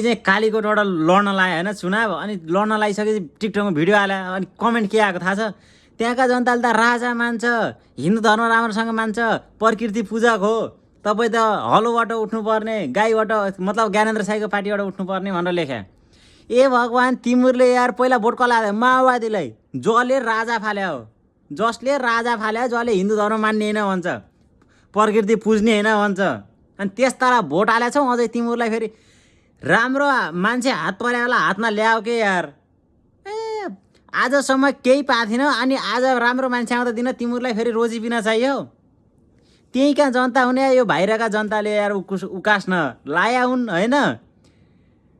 चाहिँ कालीकोटबाट लड्न लाग्यो होइन चुनाव। अनि लड्न लागिसकेपछि टिकटकमा भिडियो हाल्यो। अनि कमेन्ट के आएको थाहा छ? त्यहाँका जनताले त राजा मान्छ, हिन्दू धर्म राम्रोसँग मान्छ, प्रकृति पूजक हो, तपाईँ त हलोबाट उठ्नुपर्ने, गाईबाट मतलब ज्ञानेन्द्र साईको पार्टीबाट उठ्नुपर्ने भनेर लेख्या। ए भगवान्, तिमीहरूले यार पहिला भोट कसलाई हाल्यो? माओवादीलाई, जसले राजा फाल्या हो, जसले राजा फाल्या, जसले हिन्दू धर्म मान्ने होइन भन्छ, प्रकृति पुज्ने होइन भन्छ। अनि त्यस्तालाई भोट हालेको छौ। अझै तिमीहरूलाई फेरि राम्रो मान्छे हात पर्याएला हातमा ल्याऊ के यार। ए आजसम्म केही पाएको थिएन, अनि आज राम्रो मान्छे आउँदा दिन तिमीहरूलाई फेरि रोजी बिना चाहियो। त्यही कहाँ जनता हुने, यो बाहिरका जनताले यार उकास्न लाया हुन् होइन।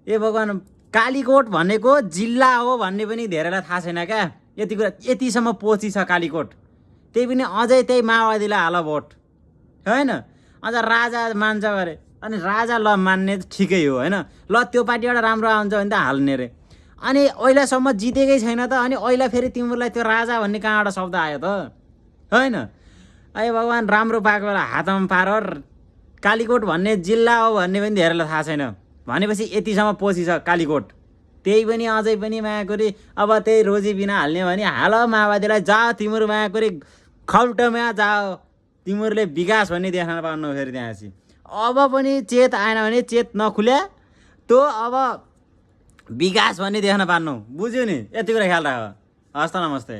ए भगवान्, कालीकोट भनेको जिल्ला हो भन्ने पनि धेरैलाई थाहा छैन क्या। यति कुरा यतिसम्म पहुँची छ कालीकोट, त्यही पनि अझै त्यही माओवादीलाई हाल भोट होइन। अझ राजा मान्छ अरे, अनि राजा ल मान्ने ठिकै हो होइन। ल त्यो पार्टीबाट राम्रो आउँछ भने त हाल्ने रे। अनि अहिलेसम्म जितेकै छैन त, अनि अहिले फेरि तिमीहरूलाई त्यो राजा भन्ने कहाँबाट शब्द आयो त होइन। ए भगवान्, राम्रो पाएको बेला हातमा पार। कालीकोट भन्ने जिल्ला हो भन्ने पनि धेरैलाई थाहा छैन भनेपछि यतिसम्म पहुँची छ कालीकोट। त्यही पनि अझै पनि मायाकोरी अब त्यही रोजी बिना हाल्ने भने हाल माओवादीलाई। जाओ तिमीहरू मायाकोरी खौटमा जाओ, तिमीहरूले विकास भन्ने देख्न पाउनु फेरि त्यहाँपछि। अब पनि चेत आएन भने, चेत नखुल्या त अब विकास भन्ने देख्न पाउनु, बुझ्यो नि। यति कुरा ख्याल राख। हस् त, नमस्ते।